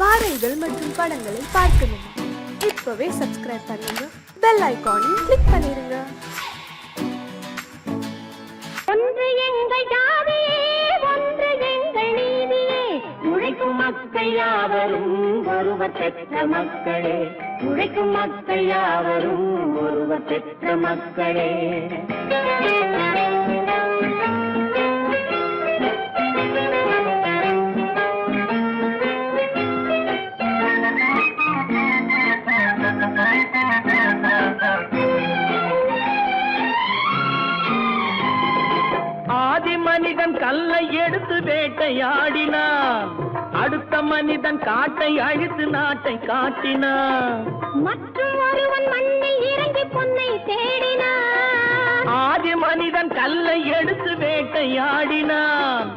பாடல்கள் மற்றும் படங்களை பார்க்கணுமா? இப்பவே சப்ஸ்கிரைப் பண்ணுங்க, பெல் ஐகானையும் கிளிக் பண்ணிருங்க. ஒன்று எங்கள் ஜாதியே, ஒன்று எங்கள் நீதியே, உழைக்கும் மக்கள் யாவரும் ஒருவர் பெற்ற மக்களே, உழைக்கும் மக்கள் யாவரும் ஒருவர் பெற்ற மக்களே. ஆதி மனிதன் கல்லை எடுத்து வேட்டையாடினான், அடுத்த மனிதன் காட்டை அழித்து நாட்டை காட்டினான். மற்றும் ஒருவன் மண்ணில் இறங்கி பொன்னை தேடினான். ஆதி மனிதன் கல்லை எடுத்து வேட்டையாடினான்,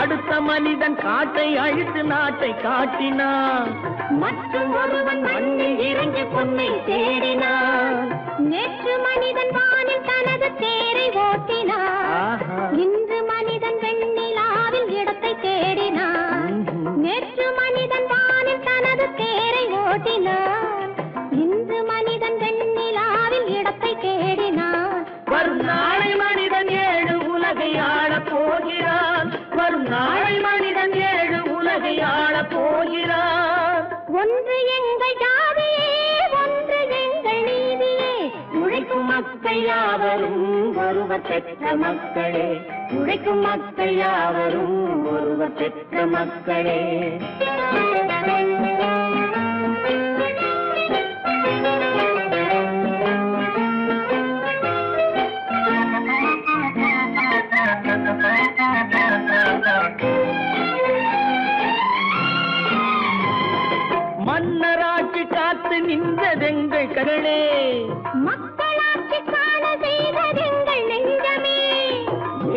அடுத்த மனிதன் காட்டை அழித்து நாட்டை காட்டினான். மற்றும் ஒருவன் மண்ணில் இறங்கி பொன்னை தேடினான். நேற்று மனிதன் வானில் தனது தேரை ஓட்டினான், இன்று மனிதன் வெண்ணிலாவில் இடத்தை தேடினான். நேற்று மனிதன் வானில் தனது தேரை ஓட்டினான், இன்று மனிதன் வெண்ணிலாவில் இடத்தை தேடினான். வரும் நாளை மனிதன் ஏழு உலகை ஆளப் போகிறான், வரும் நாளை மனிதன் ஏழு உலகை ஆளப் போகிறான். ஒன்று எங்கள் ஜாதியே, ஒன்று எங்கள் நீதியே, உழைக்கும் மக்கள் யாவரும் ஒருவர் பெற்ற மக்களே, உழைக்கும் மக்கள் யாவரும் ஒருவர் பெற்ற மக்களே. மன்னராட்சி காத்து நின்றதெங்கள் கரளே, மக்களாட்சி காண செய்ததெங்கள் நெஞ்சமே,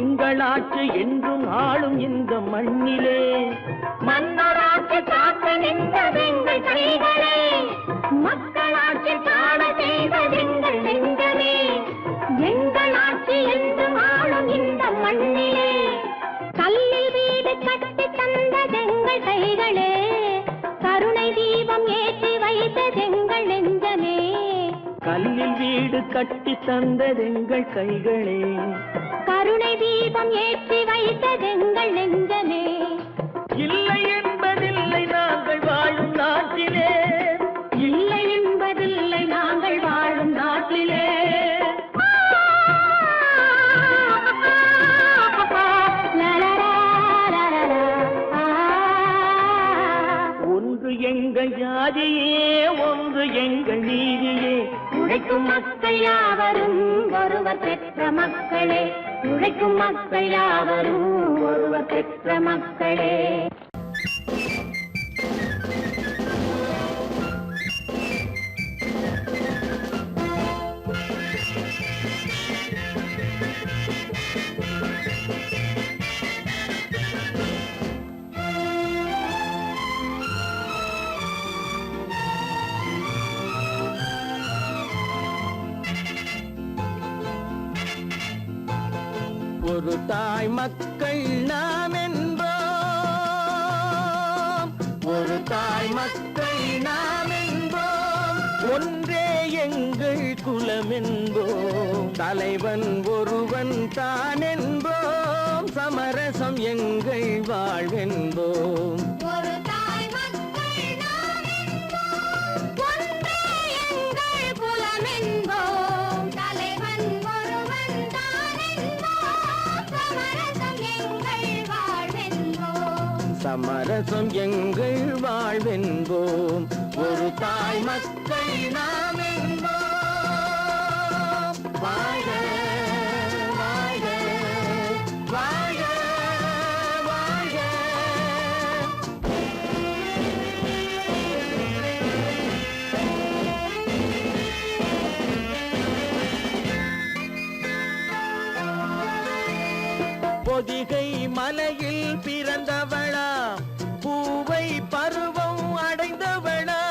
எங்கள் ஆட்சி என்றும் ஆளும் இந்த மண்ணிலே. மன்னராட்சி காத்து நின்றதெங்கள் கைகளே, மக்களாட்சி காண செய்ததெங்கள் நெஞ்சமே, எங்கள் ஆட்சி என்றும் ஆளும் இந்த மண்ணிலே. கல்லில் வீடு கட்டி தந்ததெங்கள் கைகளே, கருணை தீபம் ஏற்றி வைத்ததெங்கள் நெஞ்சமே. கல்லில் வீடு கட்டி தந்ததெங்கள் கைகளே, கருணை தீபம் ஏற்றி வைத்ததெங்கள் நெஞ்சமே. இல்லை என்பதில்லை நாங்கள் வாழும் நாட்டிலே, இல்லை என்பதில்லை நாங்கள் வாழும் நாட்டிலே. ஒன்று எங்கள் ஜாதியே, ஒன்று எங்கள் நீதியே, உழைக்கும் மக்கள் யாவரும் ஒருவர் பெற்ற மக்களே, உழைக்கும் மக்கள் யாவரும் ஒருவர் பெற்ற மக்களே. ஒரு தாய் மக்கள் நாம் என்போம், ஒரு தாய் மக்கள் நாம் என்போம், ஒன்றே எங்கள் குலம் என்போம், தலைவன் ஒருவன் தான் என்போம், சமரசம் எங்கள் வாழ்வென்போம். ஒரு தாய் மக்கள் நாம் என்போம், ஒன்றே எங்கள் குலம் என்போம், தலைவன் ஒருவன் தான் என்போம், சமரசம் எங்கள் வாழ்வென்போம். சமரசம் எங்கள் வாழ்வென்போம், ஒரு தாய் மக்கள் நாம் என்போம். வாழ்க வாழ்க வாழ்க வாழ்க. பொதிகை மலையில் பிறந்தவளா, பூவை பருவம் அடைந்தவளா,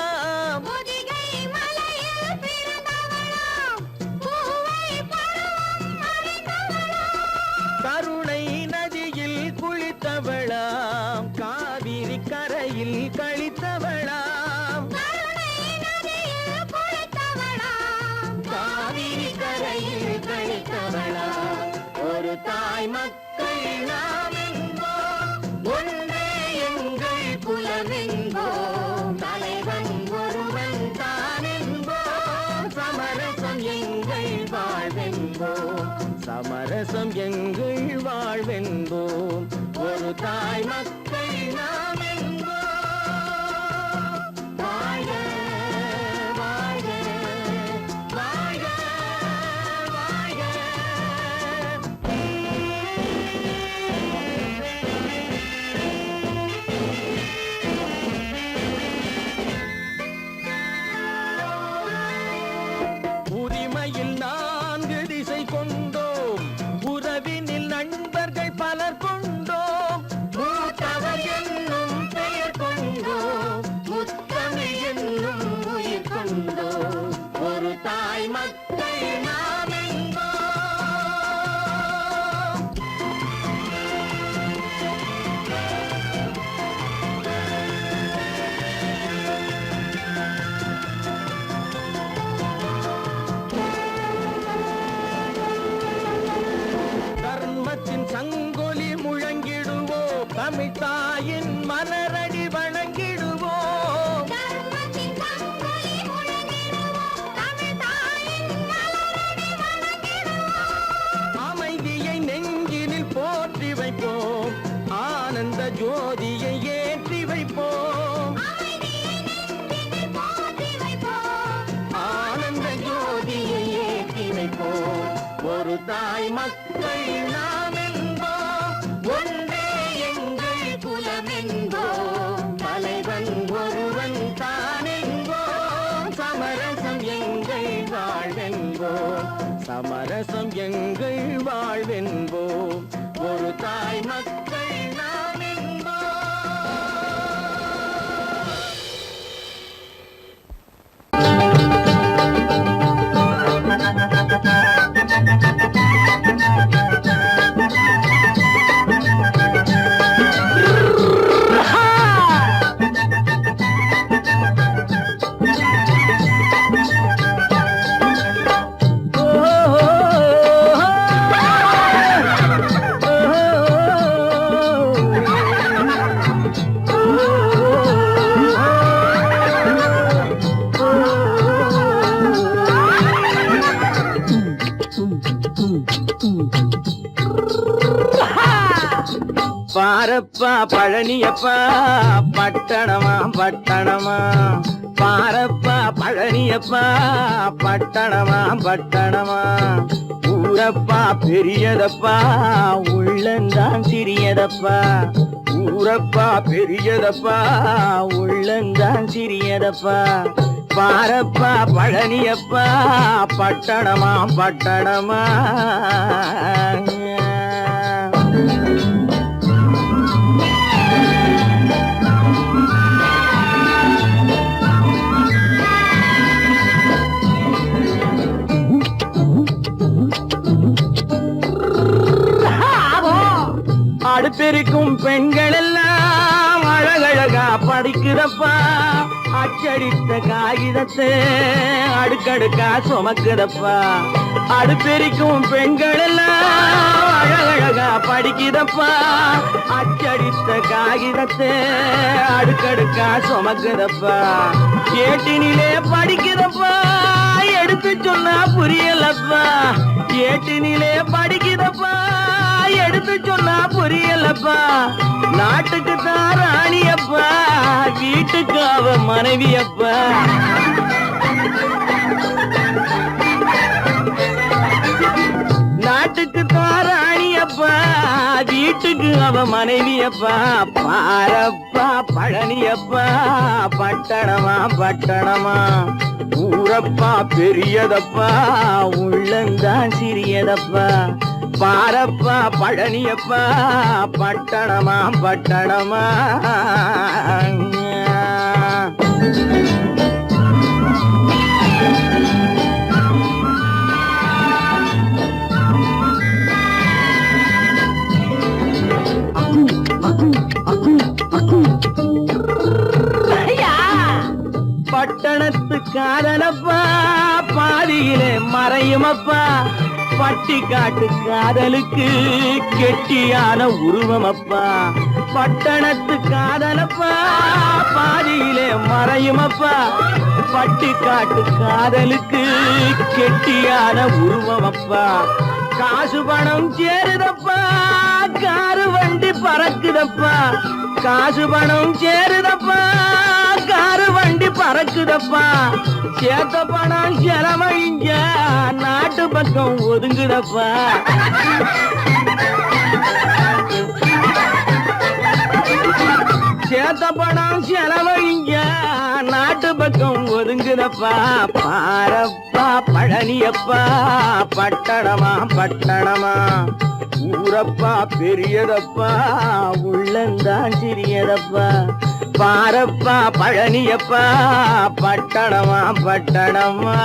பொதிகை மலையில் பிறந்தவளாம், பூவை பருவம் தாய் மக்கள் நாம் என்போம் ஒன்றே எங்கள் குலமென்போம் தலைவன் ஒருவன் தான் என்போம் சமரசம் எங்கள் வாழ்வென்போம் சமரசம் எங்கள் வாழ்வென்போம் ஒரு தாய் மக்கள் நாம் என்போம் வாழ்க வாழ்க வாழ்க வாழ்க உரிமையில் 4 திசை கொண்டோம் உறவினில் நண்பர்கள் பலர் கொண்டோம் மூத்தவர் என்னும் பெயர் கொண்டோம் முத்தமிழ் என்னும் உயிர் கொண்டோம் ஒரு தாய் மக்கள் நாம் என்போம் தர்மத்தின் சங்கொலி முழங்கிடுவோம் தமிழ் தாயின் மலரடி வணங்கிடுவோம் தர்மத்தின் சங்கொலி முழங்கிடுவோம் தமிழ் தாயின் மலரடி வணங்கிடுவோம் அமைதியை நெஞ்சினில் போற்றி வைப்போம் ஆனந்த ஜோதியை ஏற்றி வைப்போம் அமைதியை நெஞ்சினில் போற்றி வைப்போம் ஆனந்த ஜோதியை ஏற்றி வைப்போம் ஒரு தாய் மக்கள் நாம் என்போம் ஒன்றே எங்கள் குலமென்போம் தலைவன் ஒருவன் தான் என்போம் சமரசம் எங்கள் வாழ்வென்போம் சமரசம் எங்கள் வாழ்வென்போம் ஒரு தாய் மக்கள் நாம் என்போம் பாரப்பா பழனியப்பா பட்டணமா பட்டணமா பாரப்பா பழனியப்பா பட்டணமா பட்டணமா ஊரப்பா பெரியதப்பா உள்ளந்தான் சிறியதப்பா ஊரப்பா பெரியதப்பா உள்ளந்தான் சிறியதப்பா பாரப்பா பழனியப்பா பட்டணமா பட்டணமா அடுத்திருக்கும் பெண்கள் எல்லாம் அழகழகா படிக்குதப்பா அச்சடித்த காகிதத்தை அடுக்கடுக்கா சுமக்குதப்பா அடுத்திருக்கும் பெண்கள் எல்லாம் அழகழகா படிக்குதப்பா அச்சடித்த காகிதத்தை அடுக்கடுக்கா சுமக்குதப்பா ஏட்டினிலே படிக்குதப்பா எடுத்து சொன்னா புரியலப்பா ஏட்டினிலே படிக்குதப்பா எடுத்து சொன்னா புரியலப்பா நாட்டுக்கு தான் ராணியப்பா வீட்டுக்கு அவ மனைவியப்பா நாட்டுக்கு தான் ராணியப்பா வீட்டுக்கு அவ மனைவியப்பா பாரப்பா பழனியப்பா பட்டணமா பட்டணமா ஊரப்பா பெரியதப்பா உள்ளந்தான் சிறியதப்பா பாரப்பா பழனியப்பா பட்டணமா பட்டணமா பட்டணத்து காதலப்பா பாதியிலே மறையுமப்பா பட்டி காட்டு காதலுக்கு கெட்டியான உருவமப்பா பட்டணத்து காதலப்பா பாதியிலே மறையுமப்பா பட்டி காட்டு காதலுக்கு கெட்டியான உருவமப்பா காசு பணம் சேருதப்பா காரு வண்டி பறக்குதப்பா காசு பணம் சேருதப்பா காரு வண்டி பறக்குதப்பா சேத்த பணம் செலவழிஞ்ச நாட்டு பக்கம் ஒதுங்குதப்பா சேத்த பணம் செலவழிஞ்ச நாட்டு பக்கம் ஒதுங்குதப்பா பாரப்பா பழனியப்பா பட்டணமா பட்டணமா ஊரப்பா பெரியதப்பா உள்ளந்தான் சிறியதப்பா பாரப்பா பழனியப்பா பட்டணமா பட்டணமா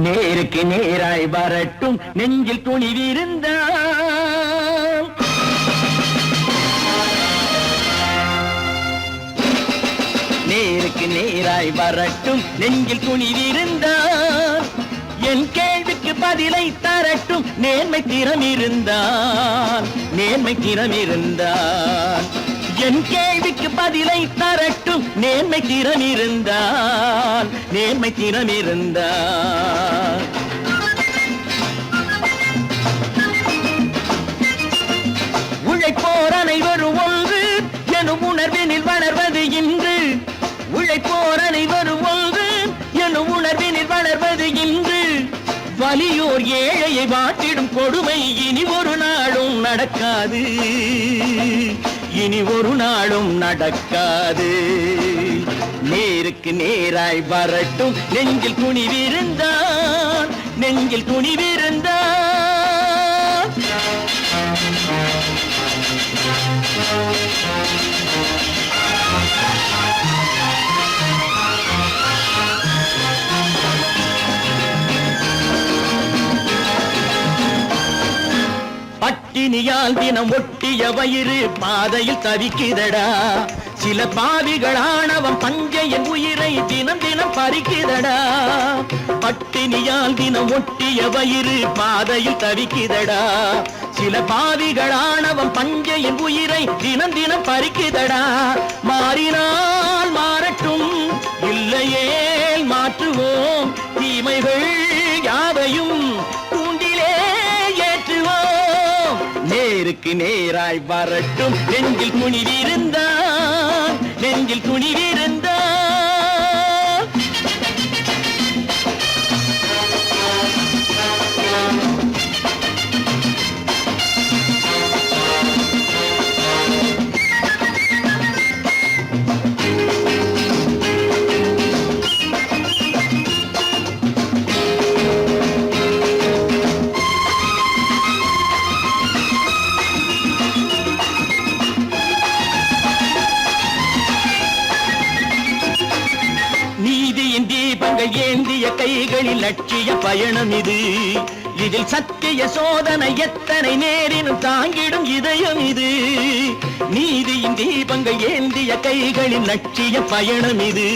நேருக்கு நேராய் வரட்டும் நெஞ்சில் துணிவிருந்தான் நேருக்கு நேராய் வரட்டும் நெஞ்சில் துணிவிருந்தான் என் கேள்விக்கு பதிலை தரட்டும் நேர்மை திறம் இருந்தான் நேர்மை திறம் இருந்தான் என் கேள்விக்கு பதிலை தரட்டும் நேர்மை திறம் இருந்தான் நேர்மை திறம் இருந்தான் உழைப்போர் அனைவரும் ஒன்று எனும் உணர்வினில் வளர்வது இன்று உழைப்போர் அனைவரும் ஒன்று எனும் உணர்வினில் வளர்வது இன்று வலியோர் ஏழையை வாட்டிடும் கொடுமை இனி ஒரு நாளும் நடக்காது இனி ஒரு நாளும் நடக்காது நேருக்கு நேராய் வரட்டும் நெஞ்சில் துணிவிருந்தான் நெஞ்சில் துணிவிருந்தான் பட்டினியால் தினம் ஒட்டிய வயிறு பாதையில் தவிக்குதடா சில பாவிகளானவன் பஞ்சையின் உயிரை தினம் தினம் பறிக்குதடா பட்டினியால் தினம் ஒட்டிய வயிறு பாதையில் தவிக்குதடா சில பாவிகளானவன் பஞ்சையின் உயிரை தினம் தினம் பறிக்குதடா மாறினால் மாறட்டும் இல்லையே மாற்றுவோம் தீமைகள் யாவையும் தூண்டிலே ஏற்றுவோம் நேருக்கு நேராய் வரட்டும் நெஞ்சில் துணிவிருந்தான் நெஞ்சில் துணிவிருந்தான் ஏந்திய கைகளில் லட்சிய பயணம் இது இதில் சத்திய சோதனை எத்தனை நேரினும் தாங்கிடும் இதயம் இது நீதியின் தீபங்கள் ஏந்திய கைகளில் லட்சிய பயணம் இது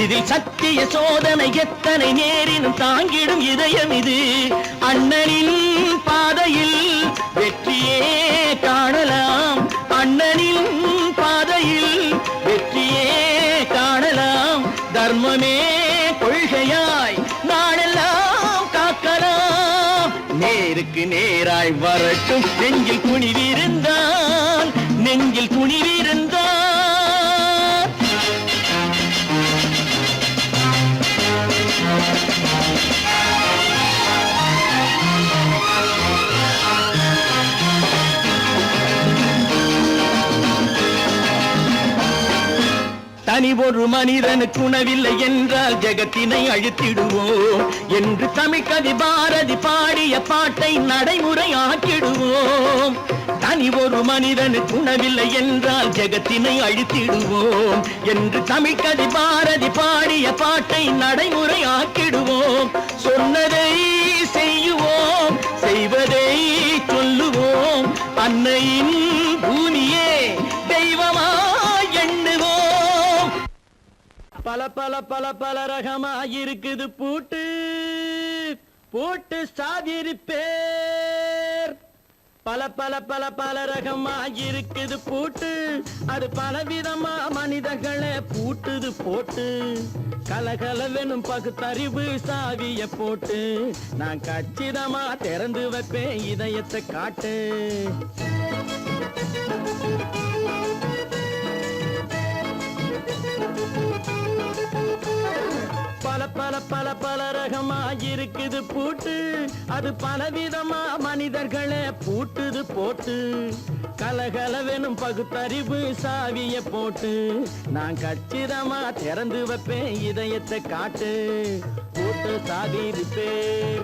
இதில் சத்திய சோதனை எத்தனை நேரினும் தாங்கிடும் இதயம் இது அண்ணனின் பாதையில் வெற்றியே காணலாம் அண்ணனின் பாதையில் வெற்றியே காணலாம் தர்மமே கொள்கையாய் நாடெல்லாம் காக்கலாம் நேருக்கு நேராய் வரட்டும் நெஞ்சில் துணிவிருந்தான் நெஞ்சில் துணிவிருந்தான் தனி ஒரு மனிதனுக்கு உணவில்லை என்றால் ஜெகத்தினை அழித்திடுவோம் என்று தமிழ் கவி பாரதி பாடிய பாட்டை நடைமுறை ஆக்கிடுவோம் தனி ஒரு மனிதனுக்கு உணவில்லை என்றால் ஜெகத்தினை அழித்திடுவோம் என்று தமிழ் கவி பாரதி பாடிய பாட்டை நடைமுறை ஆக்கிடுவோம். சொன்னதை செய்யுவோம், செய்வதை சொல்லுவோம். அன்னையின் பூமியே தெய்வமா எண்ணுவோம். பல பல பல பல ரகமா இருக்குது பூட்டு, பூட்டு சாதிருப்பேர். பல பல பல பல ரகமா இருக்குது பூட்டு, அது பலவிதமா மனிதர்களை பூட்டுது போட்டு. கலகலவெனும் பகுத்தறிவு சாவிய போட்டு நான் கச்சிதமா திறந்து வைப்பேன் இதயத்தை காட்டு. பல பல பல பல ரகமா இருக்குது பூட்டு, அது பலவிதமா மனிதர்களை பூட்டுது போட்டு. கலகலவெனும் பகுத்தறிவு சாவிய போட்டு நான் கச்சிதமா திறந்து வைப்பேன் இதயத்தை காட்டு. பூட்டு சாதிருப்பேன்.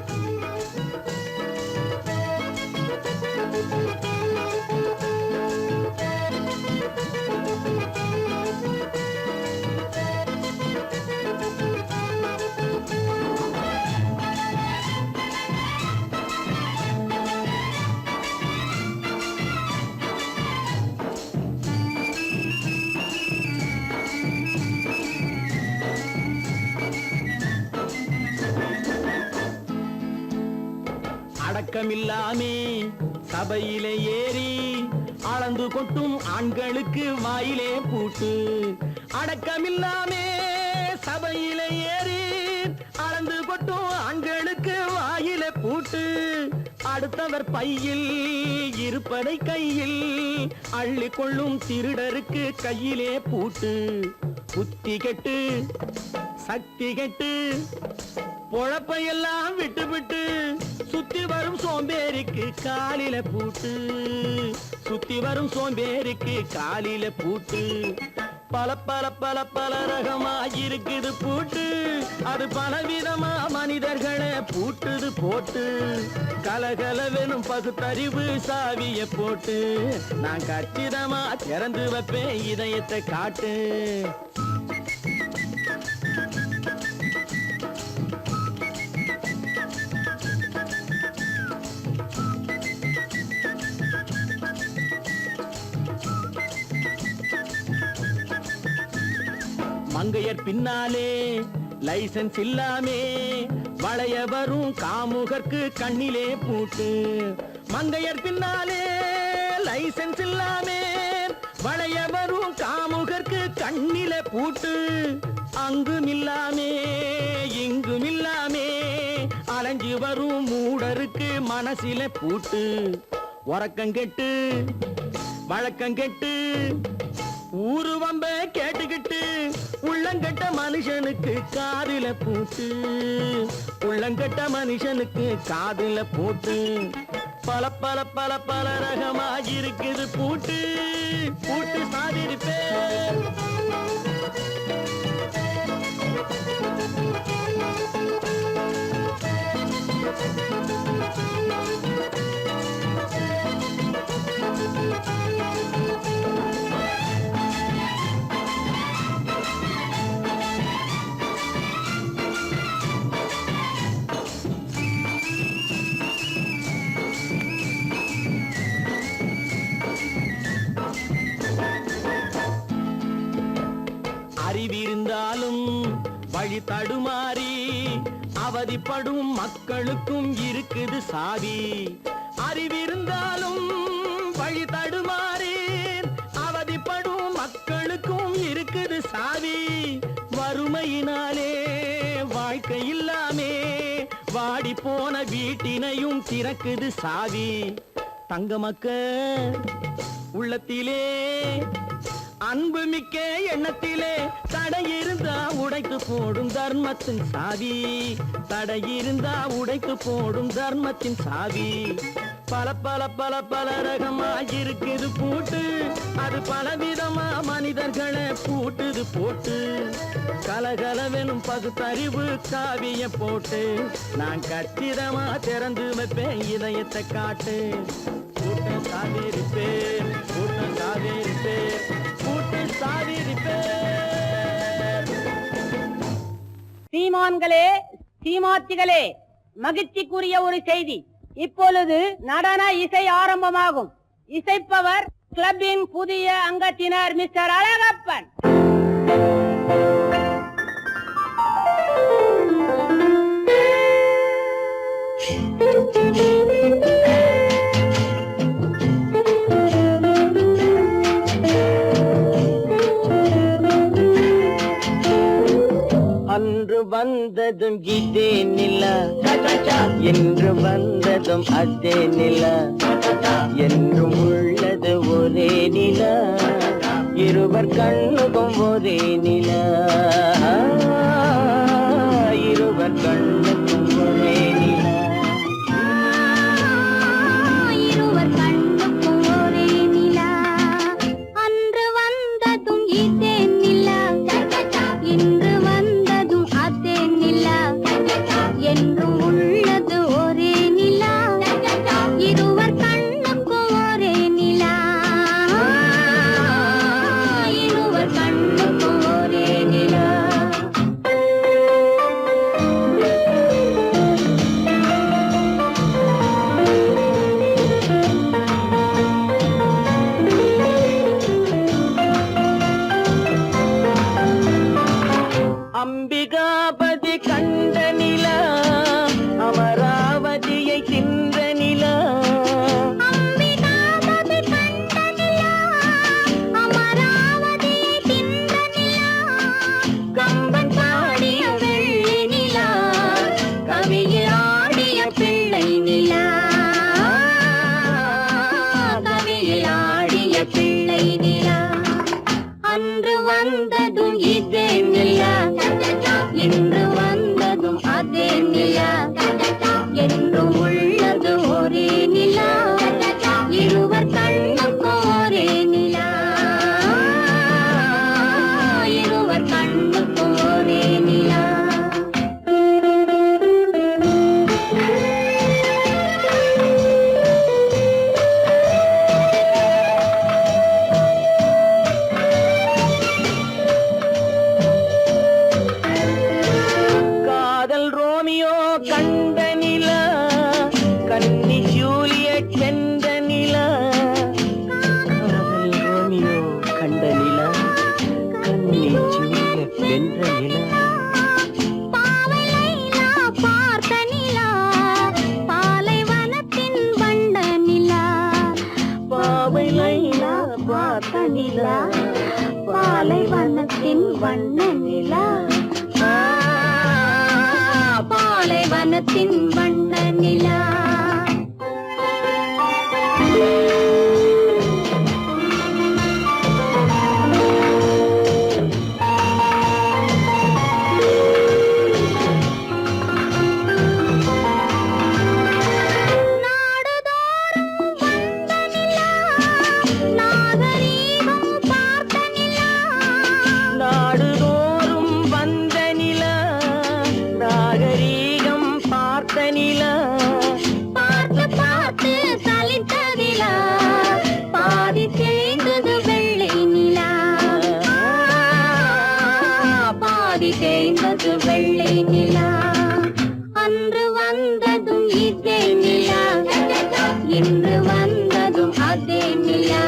அடக்கமில்லாமே சபையிலே ஏறி அளந்து கொட்டும் ஆண்களுக்கு வாயிலே பூட்டு. அடக்கமில்லாமே சபையிலே ஏறி அளந்து கொட்டும் ஆண்களுக்கு வாயிலே பூட்டு. அடுத்தவர் பையில் இருப்பதை கையில் அள்ளி கொள்ளும் திருடருக்கு கையிலே பூட்டு. புத்தி கெட்டு சக்தி கெட்டு பொழப்பையெல்லாம் விட்டு விட்டு சுத்தி வரும் சோம்பேறிக்கு காலில பூட்டு. சுத்தி வரும் சோம்பேறிக்கு காலில பூட்டு. பல பல பல பல ரகமா இருக்குது பூட்டு, அது பலவிதமா மனிதர்களை பூட்டுது போட்டு. கலகலவெனும் பகுத்தறிவு சாவிய போட்டு நான் கச்சிதமா திறந்து வைப்பேன் இதயத்தை காட்டு. மங்கையர் பின்னாலே லைசன்ஸ் இல்லாமே வளைய வரும் காமுகர்க்கு கண்ணிலே பூட்டு. மங்கையர் பின்னாலே லைசன்ஸ் இல்லாமே வளைய வரும் காமுகர்க்கு கண்ணிலே பூட்டு. அங்கும் இல்லாமே இங்கும் இல்லாமே அலைஞ்சு வரும் மூடருக்கு மனசிலே பூட்டு. உறக்கங்கெட்டு வழக்கங்கெட்டு ஊரு வம்ப கேட்டுக்கிட்டு உள்ளங்கட்ட மனுஷனுக்கு காதில பூட்டு. உள்ளங்கட்ட மனுஷனுக்கு காதில போட்டு. பல பல பல பல ரகமா இருக்குது பூட்டு, பூட்டு சாதிருப்பேன். அறிவிருந்தாலும் வழி தடுமாறி அவதிப்படும் மக்களுக்கும் இருக்குது சாவி. அறிவிருந்தாலும் வழி தடுமாறி அவதிப்படும் மக்களுக்கும் இருக்குது சாவி. வறுமையினாலே வாழ்க்கை இல்லாமே வாடி போன வீட்டினையும் திறக்குது சாவி. தங்க மக்க உள்ளத்திலே அன்பு மிக்க எண்ணத்திலே தடை இருந்தா உடைத்து போடும் தர்மத்தின் சாவி. தடை இருந்தா உடைத்து போடும் தர்மத்தின் சாவி. பல பல பல பல ரகமா இருக்குது பூட்டு, அது பலவிதமா மனிதர்களை பூட்டுது போட்டு. கலகலவெனும் பகுத்தறிவு காவிய போட்டு நான் கச்சிதமா திறந்து வைப்பேன் இதயத்தை காட்டு. கூட்டம் சாதி ரிப்பேர், கூட்டம் சாதி ரிப்பேர், கூட்டம் சாதி ரிப்பேர். சீமான்களே, சீமாத்திகளே, மகிழ்ச்சிக்குரிய ஒரு செய்தி. இப்பொழுது நடன இசை ஆரம்பமாகும். இசைப்பவர் கிளப்பின் புதிய அங்கத்தினர் மிஸ்டர் அழகப்பன். அன்று வந்ததும் இதே நிலா, என்று வந்ததும் அதே நிலா, என்றும் உள்ளது ஒரே நிலா, இருவர் கண்ணுக்கும் ஒரே நிலா, இருவர் கண்ணுக்கும் ஒரே நிலா. இருவர் கண்ணுக்கும் ஒரே நிலா. அன்று வந்ததும் இதே நிலா, இன்று வந்ததும் அதே நிலா, என்றும் உள்ளது ஒரே நிலா, இருவர் கண்ணுக்கும் ஒரே நிலா, இருவர் கண்ணுக்கும் ஒரே நிலா. அம்பிகாபதி கண்ட நிலா, அமராவதியை தின்ற நிலா, அம்பிகாபதி கண்ட நிலா, அமராவதியை தின்ற நிலா, கம்பன் பாடிய வெள்ளி நிலா, கவியில் ஆடிய பிள்ளை நிலா, கவியில் ஆடிய பிள்ளை நிலா. அன்று வந்ததும் இதே நிலா, இன்று வந்ததும் அதே நிலா, என்றும் உள்ளது ஒரே நிலா, இருவர் கண்ணுக்கும் ஒரே நிலா, இருவர் கண்ணுக்கும் ஒரே நிலா. காதல் ரோமியோ கண்ட நிலா, கன்னி ஜூலியட் வென்ற நிலா, காதல் ரோமியோ கண்ட நிலா, கன்னி ஜூலியட் வென்ற நிலா. பாவை லைலா பார்த்த நிலா, பாலைவனத்தின் வண்ட நிலா, பாவை லைலா பார்த்த நிலா, பாலைவனத்தின் வண்ண நிலா, பாலைவனத்தின் வண்ண நிலா. நாடுதோறும் வந்த நிலா, நாகரீகம் பார்த்த நிலா, நாடுதோறும் வந்த நிலா, நாகரீகம் பார்த்த நிலா, பார்த்து பார்த்து சலித்ததிலா, பாதி தேய்ந்தது வெள்ளை நிலா, பாதி தேய்ந்தது வெள்ளை நிலா. அன்று வந்ததும் இதே நிலா, இன்று வந்ததும் அதே நிலா,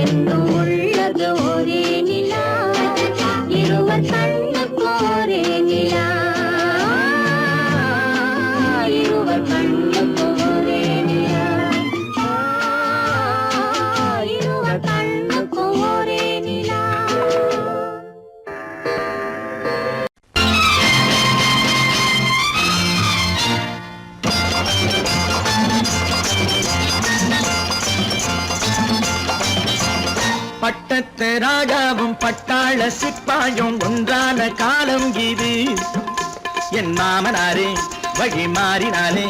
என்றும் உள்ளது ஒரே நிலா, இருவர் கண்ணுக்கும் ஒரே நிலா, இருவர் கண்ணுக்கும் ஒரே நிலா, இருவர் கண்ணுக்கும் ஒரே நிலா. பட்டத்து ராஜாவும் பட்டாள சிப்பாயும் ஒன்றான காலம் இது. என் மாமனாரே வழி மாறினாலே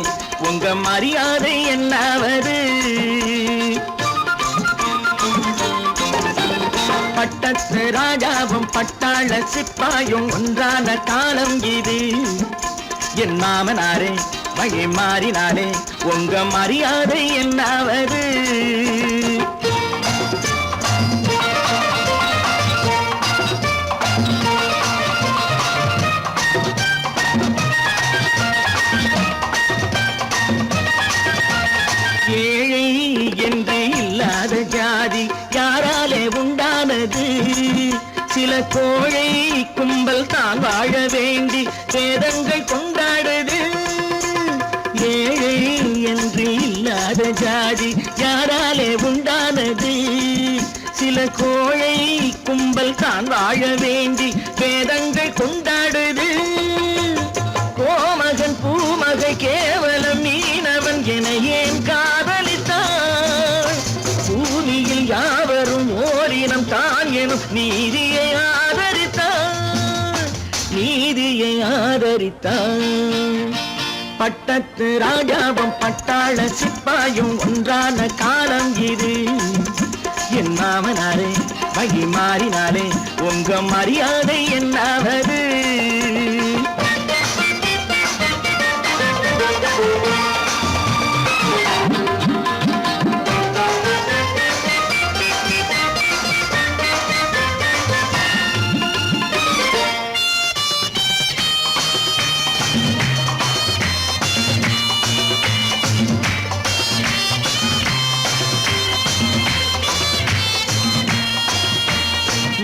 உங்க மரியாதை என்னாவது? பட்டத்து ராஜாவும் பட்டாள சிப்பாயும் ஒன்றான காலம் இது. என் மாமனாரே வழி மாறினாலே உங்க மரியாதை என்னாவது? ஏழை என்று இல்லாத ஜாதி யாராலே உண்டானது? சில கோழை கும்பல் தான் வாழ வேண்டி வேதங்கள் கொண்டாடுது. ஏழை என்று இல்லாத ஜாதி யாராலே உண்டானது? சில கோழை கும்பல் தான் வாழ வேண்டி வேதங்கள் கொண்டாடுது. கோமகன் பூமகை கேவலம் மீனவன் என ஏன் காதலித்தான்? பூமியில் யாவரும் ஓரினம் தான் எனும் நீதியை ஆதரித்தான், நீதியை ஆதரித்தான். பட்டத்து ராஜாவும் பட்டாள சிப்பாயும் ஒன்றான காலம் இது. என் மாமனாரே வழி மாறினாலே உங்க மரியாதை என்னாவது?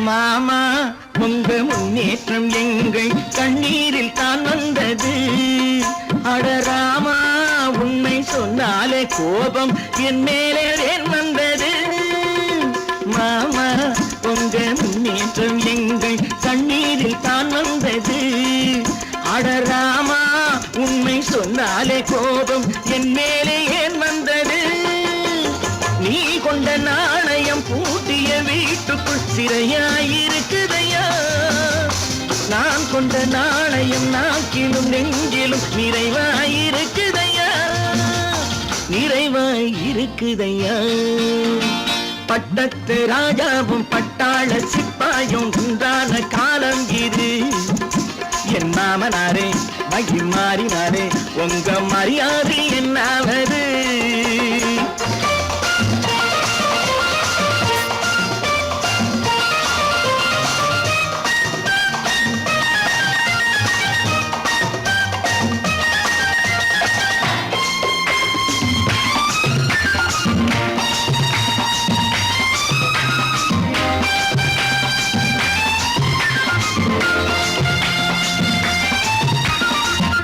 மாமா உங்க முன்னேற்றம் எங்கள் கண்ணீரில் தான் வந்தது. அடராமா உண்மை சொன்னாலே கோபம் என் மேலே ஏன் வந்தது? மாமா உங்க முன்னேற்றம் எங்கள் கண்ணீரில் தான் வந்தது. அடராமா உண்மை சொன்னாலே கோபம் என் மேலே ஏன் வந்தது? நீ கொண்ட நாணயம் பூட்டிய வீட்டுக்குள் சிறையாயிருக்குதையா? நான் கொண்ட நாணயம் நாக்கிலும் நெஞ்சிலும் நிறைவாயிருக்குதையா, நிறைவாயிருக்குதையா. பட்டத்து ராஜாவும் பட்டாள சிப்பாயும் உண்டான காலம் இது. என் மாமனாரே வழி மாறினாரே உங்க மரியாதை என்னாவது?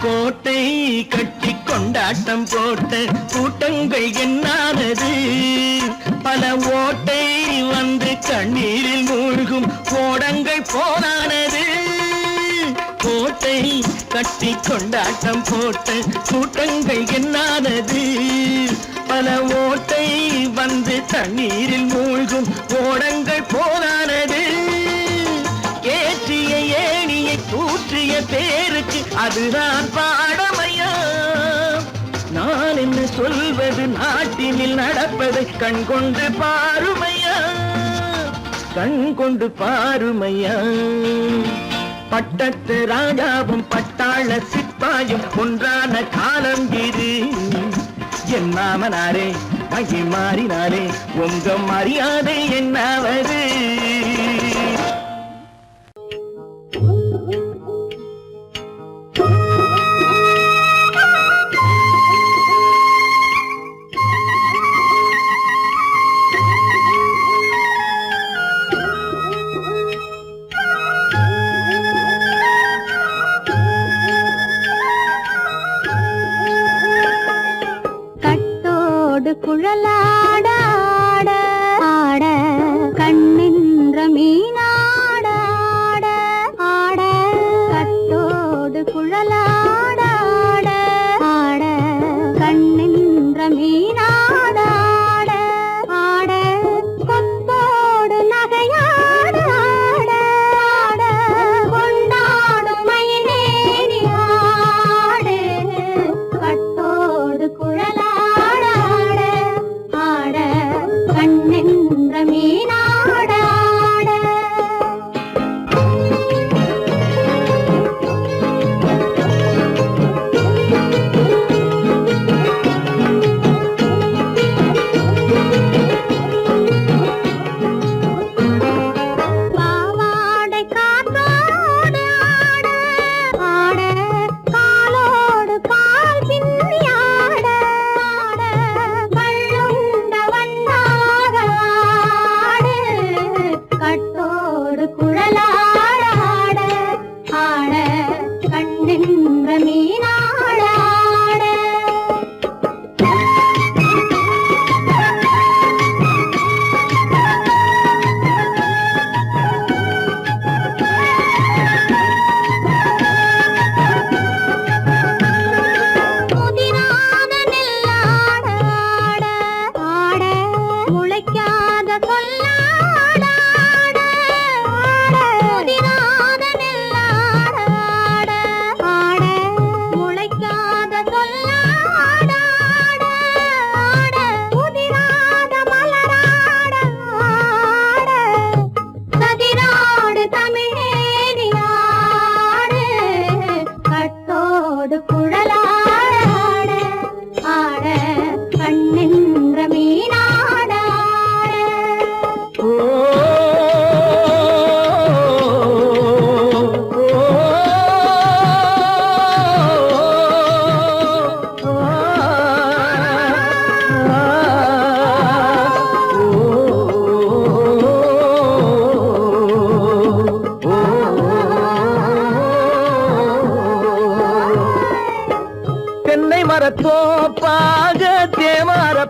கோட்டை கட்டி கொண்டாட்டம் போட்ட கூட்டங்கள் என்னானது? பல ஓட்டை வந்து கண்ணீரில் மூழ்கும் ஓடங்கள் போனானது. கோட்டை கட்டி கொண்டாட்டம் போட்ட கூட்டங்கள் என்னானது? பல ஓட்டை வந்து தண்ணீரில் மூழ்கும் ஓடங்கள் போனானது. ஏற்றிய ஏணியை தூற்றிய பேருக்கு அதுதான் பாடமையா? நான் என்ன சொல்வது? நாட்டினில் நடப்பதை கண் கொண்டு பாருமையா, கண் கொண்டு பாருமையா. பட்டத்து ராஜாவும் பட்டாள சிப்பாயும் ஒன்றான காலம் இது. என் மாமனாரே வழி மாறினாரே உங்க மரியாதை என்னாவது? கட்டோடு குழலாட ஆட ஆட கண்ணின்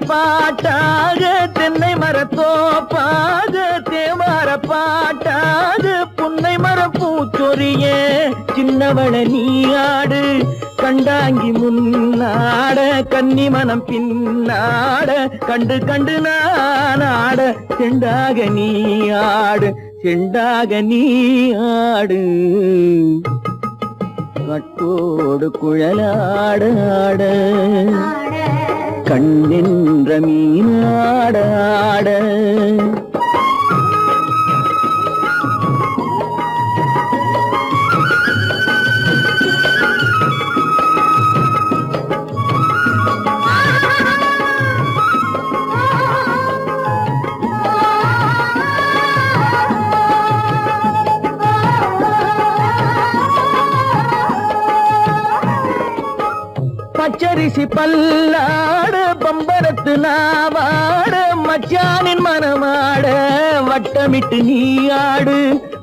பாட்டாக தென்னை மரத்தோப்பாக தேவார பாட்டாக புன்னை மர பூச்சொரிய சின்னவள நீயாடு கண்டாங்கி முன்னாட கன்னி மனம் பின்னாட கண்டு கண்டு நானாட செண்டாக நீயாடு செண்டாக நீயாடு கட்டோடு குழலாடாட கண்ணென்ற மீனாடாட பச்சரிசி பல்லாட பம்பரத்து நாவாட மச்சானின் மனமாட வட்டமிட்டு நீயாடு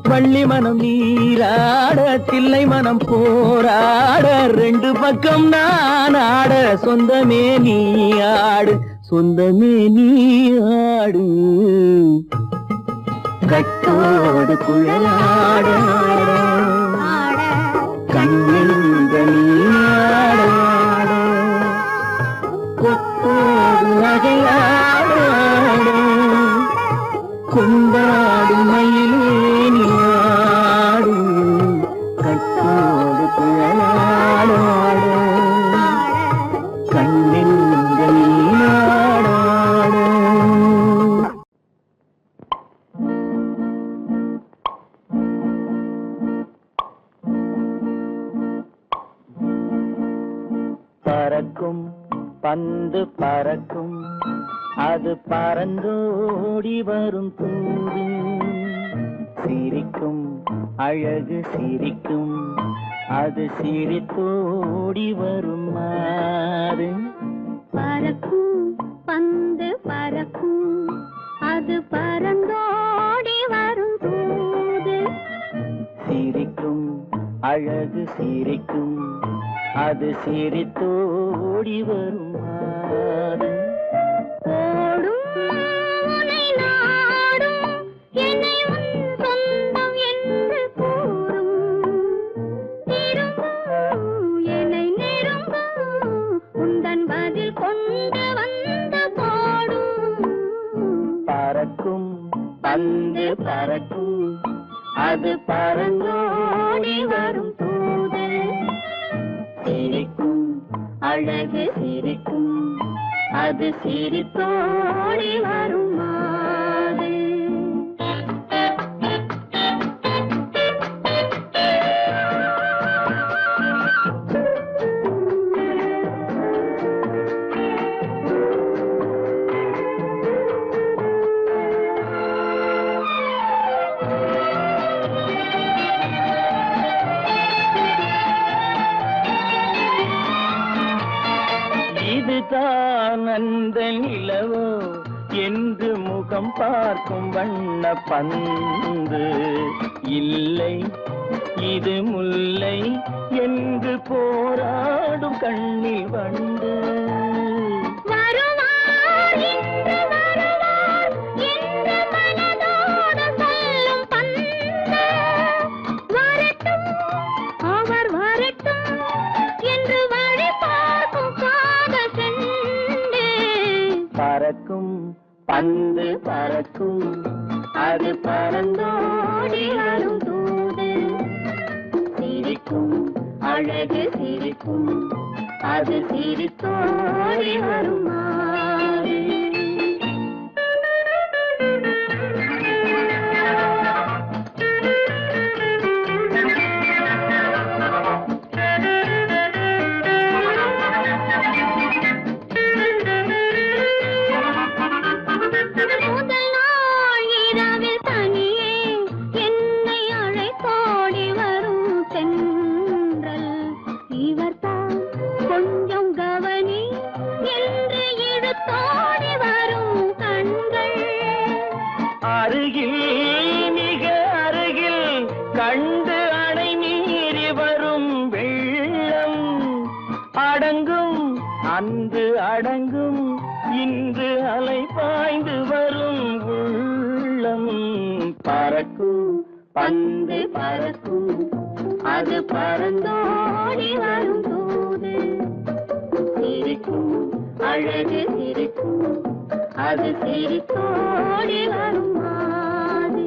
வள்ளி மனம் நீராட தில்லை மனம் போராட ரெண்டு பக்கம் நானாட சொந்தமே நீயாடு சொந்தமே நீயாடு கட்டோடு குழலாட கண்ணென்ற நீயாட கொத்தோடு நகையாட கொண்டாடு மயிலே நீயாடு கட்டோடு குழலாட கண்ணென்ற நீயாட பறக்கும் பந்து பறக்கும் அது பறந்தோடி வரும் தூது சிரிக்கும் அழகு சிரிக்கும் அது சிரித்தோடி வரும் மாறு பறக்கும் பந்து பறக்கும் அது பறந்தோடி வரும் தூது சிரிக்கும் அழகு சிரிக்கும் அது சிரித்தோடி வரும் மாறு ஓடும் உன்னை நாடும் என்னை உன் சொந்தம் என்று கூறும் திரும்பும் என்னை நெருங்கும் உந்தன் பதில் கொண்டு வந்து போடும் பறக்கும் பந்து பறக்கும் அது பறந்தோடி வரும் தூது சிரிக்கும் அழகு சிரிக்கும் அது சிரித்தோடி வரும் மாறு இதுதான் அந்த நிலவோ என்று முகம் பார்க்கும் வண்ண பந்து இல்லை இது முல்லை என்று போராடும் கண்ணில் வண்டு வருவார் இன்று வருவார் என்று மனதோடு சொல்லும் பந்து வரட்டும் அவர் வரட்டும் என்று வழி பார்க்கும் காதல் செண்டு பறக்கும் பந்து பறக்கும் அது பறந்தோடி வரும் தூது சிரிக்கும் அழகு சிரிக்கும் அது சிரித்தோடி வரும் மாறு முதல் நாள் இரவில் தனியே என்னை அழைத்தோடி வரும் தென்றல் இவர்தான் கொஞ்சம் கவனி என்று இழுத்தோடி வரும் கண்கள் அருகில் மிக அருகில் கண்டு அணை மீறி வரும் வெள்ளம் அடங்கும் அன்று அடங்கும் இன்று அலை பாய்ந்து வரும் உள்ளம் பறக்கும் பந்து பறக்கும் அது பறந்தோடி வரும் போது சிரிக்கும் அழகு சிரிக்கும் அது சிரித்தோடி வரும் மாது.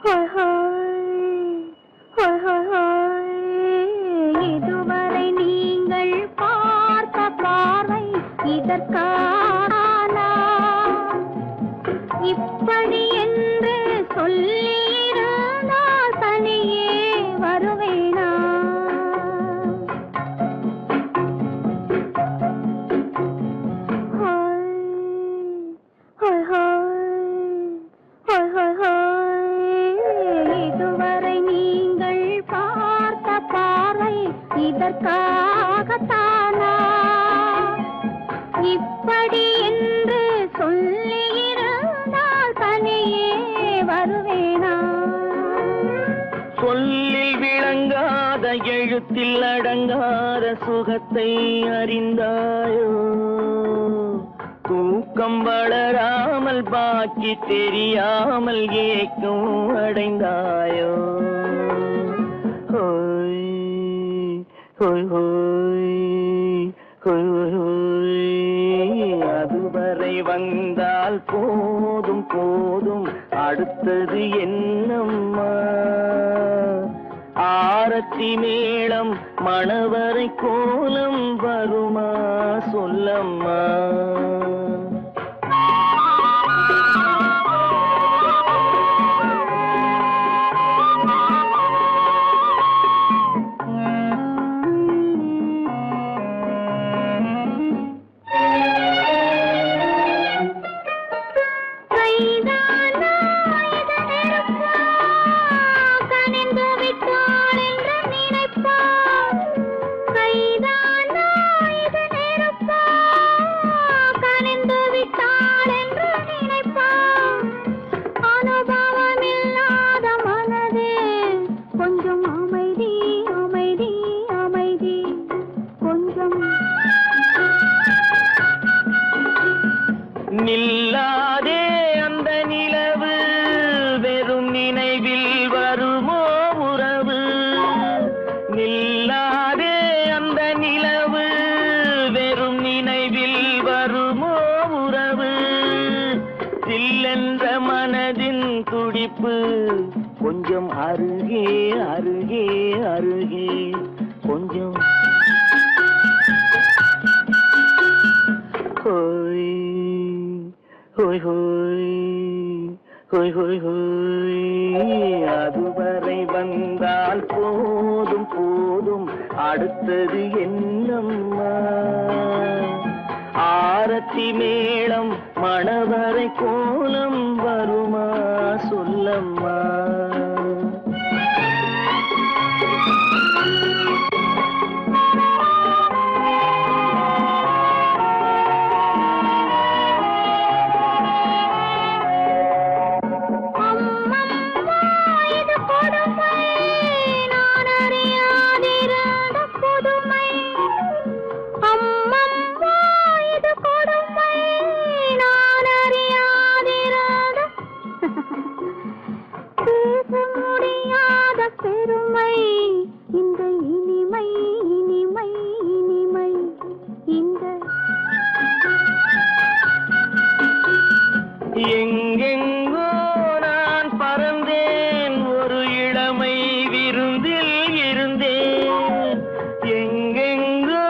ஆஹா, ஆஹா, இதுவரை நீங்கள் பார்த்த பார்வை இதற்கானா இப்படி என்று சொல்லியிருந்தால் தனியே வருவேனா? இதுவரை நீங்கள் பார்த்த பார்வை இதற்காகத்தானா இப்படி என்று சொல்லியிருந்தால் தனியே வருவேனா? சொல்லில் விளங்காத எழுத்தில் அடங்காத சுகத்தை அறிந்தாயோ தூக்கம் வளராமல் பாக்கி தெரியாமல் ஏக்கம் அடைந்தாயோ ஹோய் ஹோய் ஹோய் ஹோய் ஹோய் அதுவரை வந்தால் போதும் போதும் அடுத்தது என்னம்மா ஆரத்தி மேளம் மணவரை கோலம் வருமா சொல்லம்மா நில்லாதே அந்த நிலவு வெறும் நினைவில் வருமோ உறவு நில்லாதே அந்த நிலவு வெறும் நினைவில் வருமோ உறவு சில்லென்ற மனதின் துடிப்பு கொஞ்சம் அருகே அருகே அருகே கொஞ்சம் ஹோய் ஹோய் ஹோய் ஹோய் ஹோய் ஹோய் அதுவரை வந்தால் போதும் போதும் அடுத்தது என்னம்மா ஆரத்தி மேளம் மணவரை கோலம் வருமா சொல்லம்மா பெருமை இந்த இனிமை இனிமை இனிமை இந்த எங்கெங்கோ நான் பறந்தேன் ஒரு இளமை விருந்தில் இருந்தேன் எங்கெங்கோ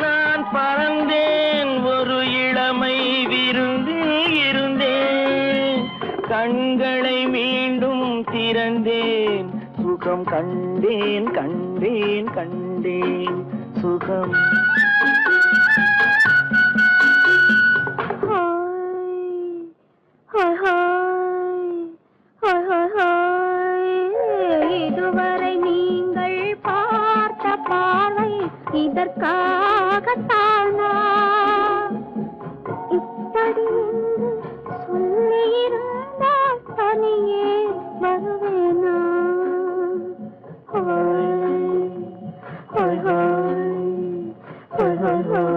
நான் பறந்தேன் ஒரு இளமை விருந்தில் இருந்தேன் கண்களை மீண்டும் திறந்தேன் சுகம் கண்டேன் கண்டேன் கண்டேன் சுகம் இதுவரை நீங்கள் பார்த்த இதற்காகத்தானா இப்படி சொல்லியிருந்தால் தனியே வருவேனா? ஹோய் ஹோய் ஹோய் ஹோய் ஹோய்.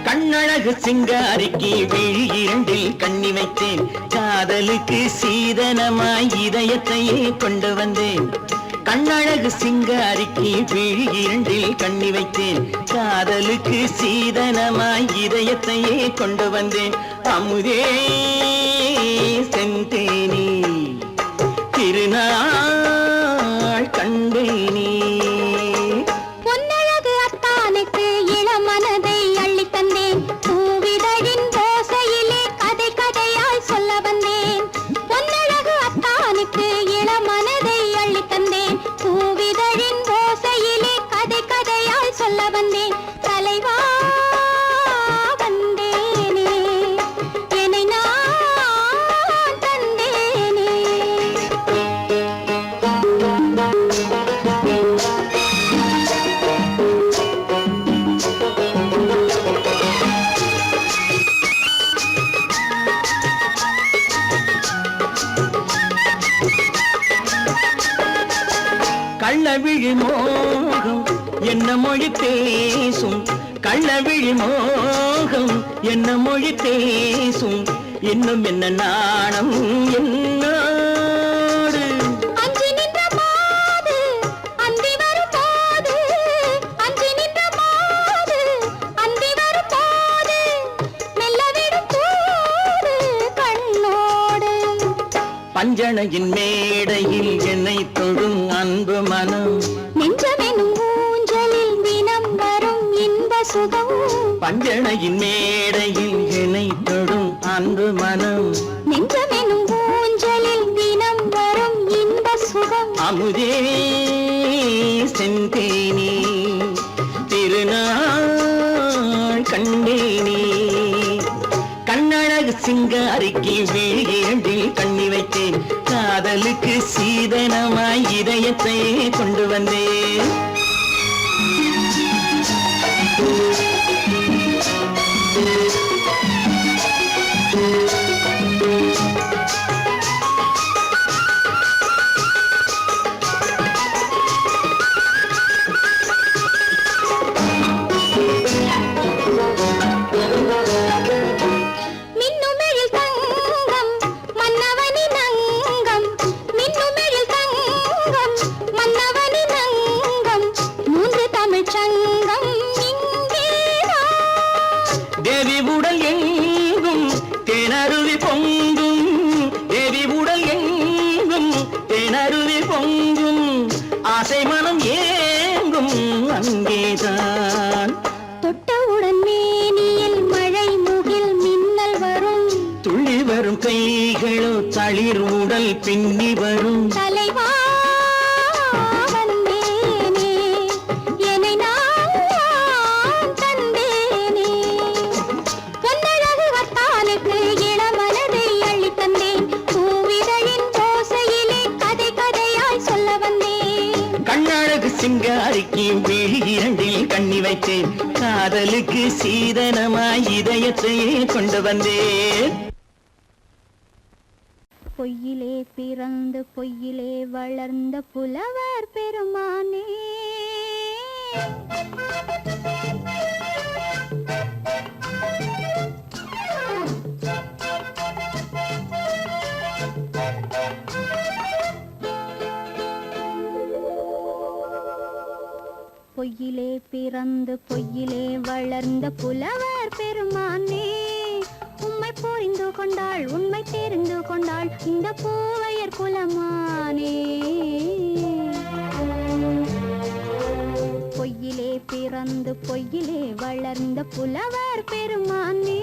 கண்ணழகு சிங்காரிக்கு விழி இரண்டில் கண்ணி வைத்தேன், காதலுக்கு சீதனமாய் இதயத்தையே கொண்டு வந்தேன். கண்ணழகு சிங்காரிக்கு விழி இரண்டில் கண்ணி வைத்தேன், காதலுக்கு சீதனமாய் இதயத்தையே கொண்டு வந்தேன். அமுதே செந்தேனே திருநாள் கண்டேனே. பொன்னழகு அத்தானுக்கு இளமனதை அள்ளித் தந்தேன், பூவிதழின் ஓசையிலே கதை கதையாய் சொல்ல வந்தேன். பொன்னழகு அத்தானுக்கு இளமனதை அள்ளித் தந்தேன், பூவிதழின் ஓசையிலே கதை கதையாய் சொல்ல வந்தேன். தலைவா வந்தேனே, என்னை நான் தந்தேனே. கள்ளவிழி மோகம் என்ன மொழி பேசும், கள்ளவிழி மோகம் என்ன மொழி பேசும், இன்னும் என்ன நாணம் என்னோடு. அஞ்சி நின்ற மாது அந்தி வரும் போது, அஞ்சி நின்ற மாது அந்தி வரும் போது, மெல்ல விடும் போது கண்ணோடு. பஞ்சணையின் மேடையில் என்னை தொழும் அன்பு மனம், நெஞ்சமெனும் ஊஞ்சலில் தினம் வரும் இன்ப சுகம். பஞ்சணையின் மேடையில் என்னை தொழும் அன்பு மனம், நெஞ்சமெனும் ஊஞ்சலில் தினம் வரும் இன்ப சுகம். அமுதே செந்தேனே திருநாள் கண்டேனே. கண்ணழகு சிங்காரிக்கு விழி இரண்டில் கண்ணி வைத்தேன், காதலுக்கு சீதனமாய் இதயத்தை கொண்டு வந்தேன். மின்னுமெழில் தங்கம் மன்னவனின் அங்கம், மின்னுமெழில் தங்கம் மன்னவனின் அங்கம், மூன்று தமிழ்ச் சங்கம் இங்கேதான். தேவி உடல் எங்கும் தேனருவி பொங்கும், தேவி உடல் எங்கும் தேனருவி பொங்கும், ஆசை மனம் ஏங்கும் அங்கேதான். தொட்டவுடன் மேனியில் மழை முகில் மின்னல் வரும், துள்ளி வரும் கைகளோ தளிர் உடல் பின்னி வரும். தலைவா வந்தேனே, என்னை நான் தந்தேனே. பொன்னழகு வத்தானுக்கு இளமனதை அள்ளித் தந்தேன், பூவிதழின் ஓசையிலே கதை கதையாய் சொல்ல வந்தேன். கண்ணழகு சிங்காரிக்கு விழி இரண்டில் கண்ணி வைத்தேன், காதலுக்கு சீதனமாய் இதயத்தையே கொண்டு வந்தேன். பொய்யிலே பிறந்து பொய்யிலே வளர்ந்த புலவர் பெருமானே, பொய்யிலே பிறந்து பொய்யிலே வளர்ந்த புலவர் பெருமானே, உம்மை புரிந்து கொண்டாள் உண்மை தெரிந்து கொண்டாள் இந்த பூவையர் குலமானே. பொய்யிலே பிறந்து பொய்யிலே வளர்ந்த புலவர் பெருமானே.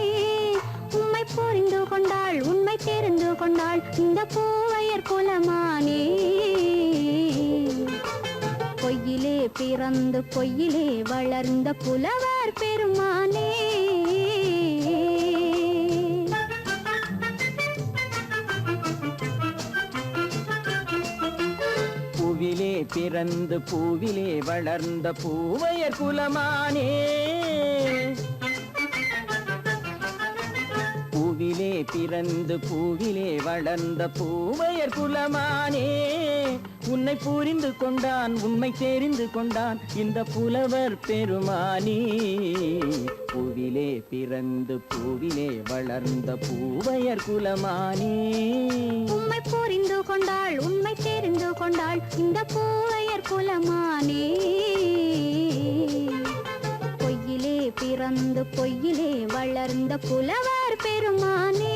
உண்மை புரிந்து கொண்டாள் உண்மை தெரிந்து கொண்டாள் இந்த பூவையர் குலமானே. பொய்யிலே பிறந்து பொய்யிலே வளர்ந்த புலவர் பெருமானே. பூவிலே பிறந்து பூவிலே வளர்ந்த பூவையர் குலமானே. பூவிலே பிறந்து பூவிலே வளர்ந்த பூவையர் குலமானே. உன்னை புரிந்து கொண்டான் உண்மை தெரிந்து கொண்டான் இந்த புலவர் பெருமானே. பூவிலே பிறந்து பூவிலே வளர்ந்த பூவையர் குலமானே. உண்மை புரிந்து கொண்டாள் உண்மை தெரிந்து கொண்டாள் இந்த பூவையர் குலமானே. பொய்யிலே பிறந்து பொய்யிலே வளர்ந்த புலவர் பெருமானே.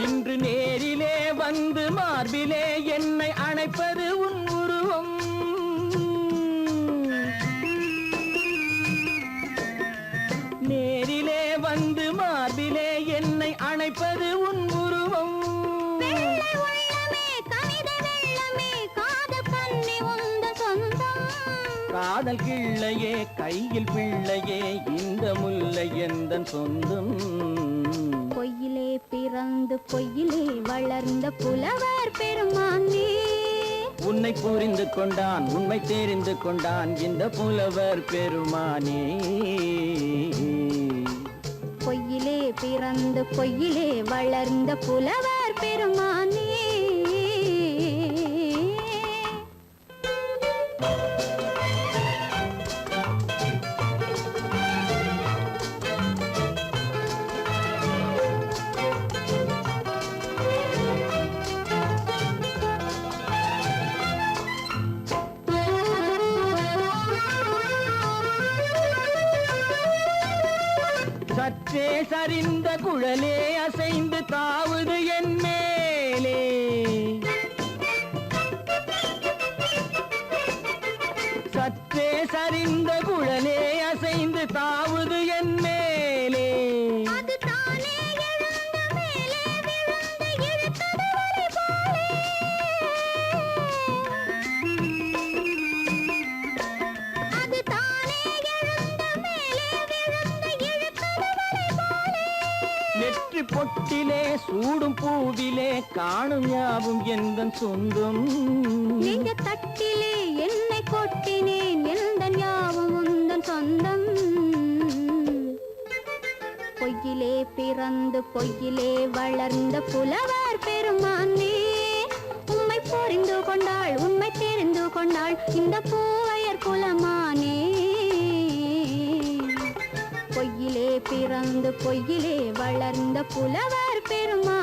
இன்று நேரிலே வந்து மார்பிலே என்னை அணைப்பது உன் உருவம். நேரிலே வந்து மார்பிலே என்னை அணைப்பது உன் உருவம். காதல் கிள்ளையே கையில் பிள்ளையே இந்த முல்லை எந்தன் சொந்தம். பொய்யிலே பிறந்து பொய்யிலே வளர்ந்த புலவர் பெருமானே. உன்னை புரிந்து கொண்டான் உண்மை தெரிந்து கொண்டான் இந்த புலவர் பெருமானே. பொய்யிலே பிறந்து பொய்யிலே வளர்ந்த புலவர் பெருமானே. சற்றே சரிந்த குழலே அசைந்து தாவுது என் மேலே. சற்றே சரிந்த குழலே அசைந்து தாவுது என் மேலே. நெற்றி பொட்டிலே சூடும் பூவிலே காணும் யாவும் எந்தன் சொந்தம். நெஞ்ச தட்டிலே என்னை கொட்டினேன் எந்தன் யாவும் உந்தன் சொந்தம். பொய்யிலே பிறந்து பொய்யிலே வளர்ந்த புலவர் பெருமானே. உண்மை புரிந்து கொண்டாள் உண்மை தெரிந்து கொண்டாள் இந்த பூவையர் குலமானே. பொய்யிலே பிறந்து பொய்யிலே வளர்ந்த புலவர் பெருமானே.